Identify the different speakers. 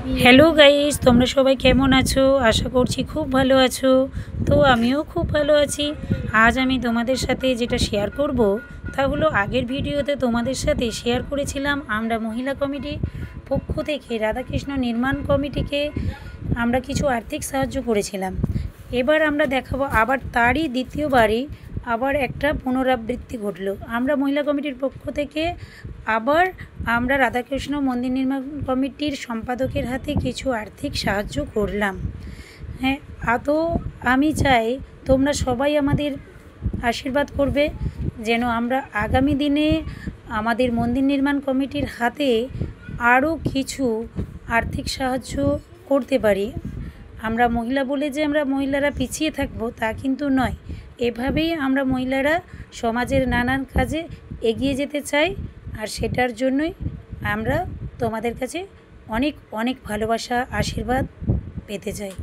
Speaker 1: Hello guys, তোমরা সবাই কেমন আছো? আশা করছি খুব ভালো আছো। তো আমিও খুব ভালো আছি। আজ আমি তোমাদের সাথে যেটা শেয়ার করব তা হলো, আগের ভিডিওতে তোমাদের সাথে শেয়ার করেছিলাম আমরা মহিলা কমিটির পক্ষ থেকে রাধাকৃষ্ণ নির্মাণ কমিটিকে আমরা কিছু আর্থিক সাহায্য করেছিলাম। এবার আমরা দেখাবো আবার তারই দ্বিতীয়বারই আবার একটা পুনরাবৃত্তি ঘটল। আমরা মহিলা কমিটির পক্ষ থেকে আবার আমরা রাধাকৃষ্ণ মন্দির নির্মাণ কমিটির সম্পাদকের হাতে কিছু আর্থিক সাহায্য করলাম। হ্যাঁ, তো আমি চাই তোমরা সবাই আমাদের আশীর্বাদ করবে যেন আমরা আগামী দিনে আমাদের মন্দির নির্মাণ কমিটির হাতে আরও কিছু আর্থিক সাহায্য করতে পারি। আমরা মহিলা বলে যে আমরা মহিলারা পিছিয়ে থাকবো তা কিন্তু নয়। এভাবেই আমরা মহিলারা সমাজের নানান কাজে এগিয়ে যেতে চাই, আর সেটার জন্যই আমরা তোমাদের কাছে অনেক অনেক ভালোবাসা আশীর্বাদ পেতে চাই।